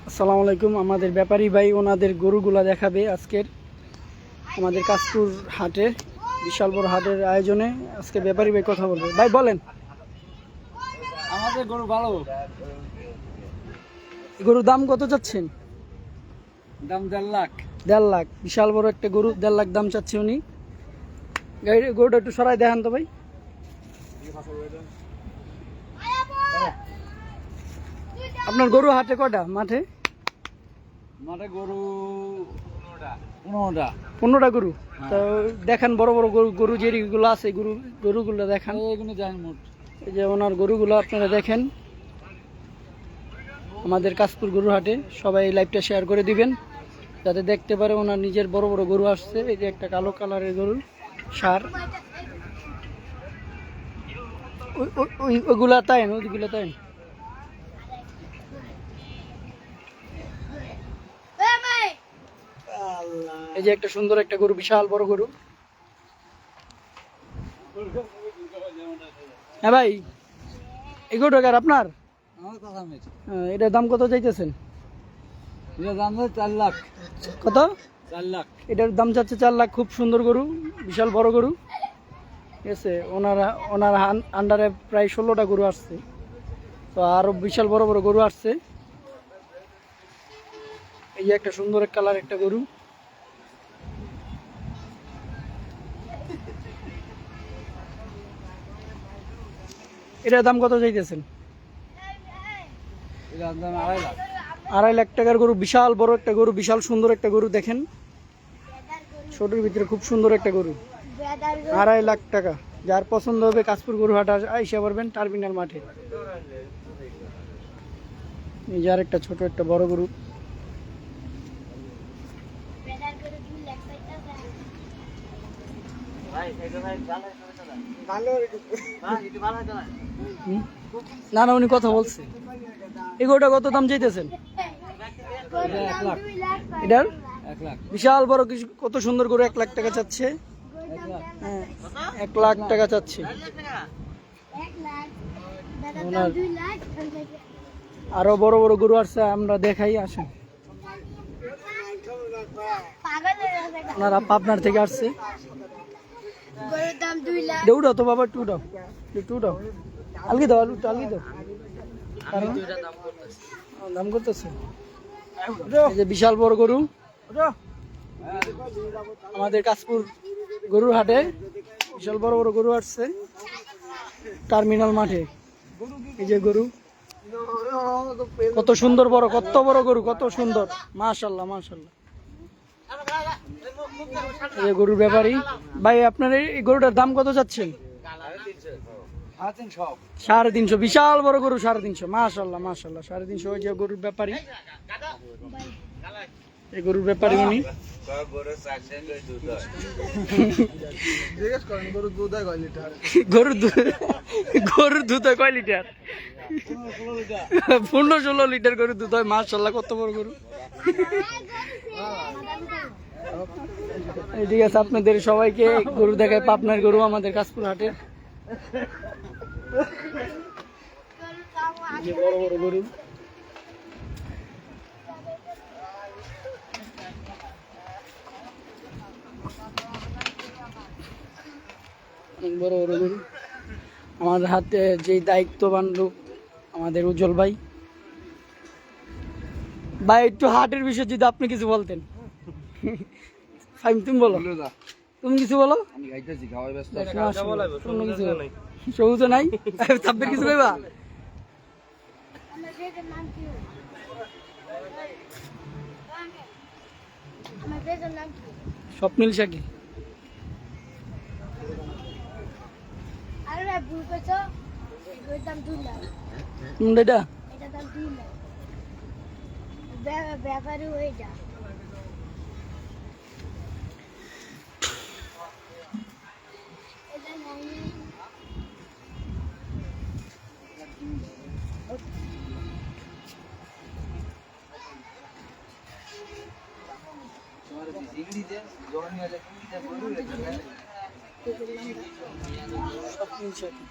আসসালামু আলাইকুম। আমাদের ব্যাপারী ভাই ওনাদের গরুগুলা দেখাবে আজকের আমাদের কাশপুর হাটে, বিশাল বড় হাটের আয়োজনে। আজকে ব্যাপারী ভাই কথা বলবে। ভাই বলেন। আমাদের গরু ভালো। গরুর দাম কত চাচ্ছেন? দাম 1.5 লাখ। 1.5 লাখ। বিশাল বড় একটা গরু, 1.5 লাখ দাম চাচ্ছে উনি। গরুটা একটু সরাই দেখান তো ভাই। আপনার গরু হাটে কটা? মাঠে মাঠে গরু 15টা। 15টা গরু। তো দেখান বড় বড় গরু, গরু যেগুলো আছে গরুগুলো দেখান। এগুলো যায় মোট। এই যে ওনার গরুগুলো আপনারা দেখেন আমাদের কাশপুর গরু হাটে। সবাই লাইভটা শেয়ার করে দিবেন যাতে দেখতে পারে ওনার নিজের বড় বড় গরু আসছে। এই যে একটা কালো কালারের গরু, সার। ওইগুলা তাই না, ওইগুলা তাই। এই যে একটা সুন্দর একটা গরু, বিশাল বড় গরু। হ্যাঁ ভাই, এই গরুটা কার? আপনার? আমার কথা মেয়ে। এটার দাম কত চাইতেছেন? এটার দাম 4 লাখ। কত? 4 লাখ। এটার দাম চাচ্ছে 4 লাখ। খুব সুন্দর গরু, বিশাল বড় গরু। ঠিক আছে, ওনার আন্ডারে প্রায় 16টা গরু আসছে। তো আরো বিশাল বড় বড় গরু আসছে। এই যে একটা সুন্দর কালার একটা গরু। এটার দাম কত চাইতেছেন? এটার দাম 2.5 লাখ। 2.5 লাখ টাকার গরু, বিশাল বড় একটা গরু, বিশাল সুন্দর একটা গরু। দেখেন ছোটোর ভিতরে খুব সুন্দর একটা গরু। 2.5 লাখ টাকা। যার পছন্দ হবে কাশপুর গরু হাট আইসা পারবেন টার্মিনাল মাঠে। এই যে আর একটা ছোট একটা বড় গরু। না না, উনি কথা বলছে। এই গরুটা কত দাম চাইতেছেন? এটার 1 লাখ। বিশাল বড় কত সুন্দর গরু, 1 লাখ টাকা চাচ্ছে। 1 লাখ। হ্যাঁ, 1 লাখ টাকা চাচ্ছে। ওনার আরো বড় বড় গরু আসছে, আমরা দেখাই। আসেন, ওনারা পাবনার থেকে আসছে। উঠাও তো বাবা, টুটাও টুটাও। আলগি দাও, আলু আলগি দাও। কারণ দাম করতেছে। এই যে বিশাল বড় গরু আমাদের কাশপুর গরুর হাটে, বিশাল বড় বড় গরু আসছে টার্মিনাল মাঠে। এই যে গরু কত সুন্দর বড়, কত বড় গরু, কত সুন্দর। মাশাআল্লাহ মাশাআল্লাহ। এই যে গরুর ব্যাপারী ভাই, আপনার এই গরুটার দাম কত চাচ্ছেন? 350। বিশাল বড় গরু, 350। মাশাআল্লাহ মাশাআল্লাহ, 350। ওই যে গরুর ব্যাপারী, এই গরুর ব্যাপারী উনি। গরুর দুধ হয় কয় লিটার? 15-16 লিটার গরুর দুধ হয়। মাশাআল্লাহ, কত বড় গরু। ঠিক আছে, আপনাদের সবাইকে গরু দেখায় পাবনার গরু আমাদের কাশপুর হাটের। বড় বড় গরু, অনেক বড় বড় গরু। আমাদের হাতে যে দায়িত্ববান লোক আমাদের উজ্জ্বল ভাই। ভাই একটু হাটের বিষয়ে যদি আপনি কিছু বলতেন। তুমি বলো, তুমি কিছু বলো। সবুজ নাই, তাদের কিছু কইবা। স্বপ্নিল শাকি। ব্যাপারে হয়ে যা স্বপ্নিল শাকি।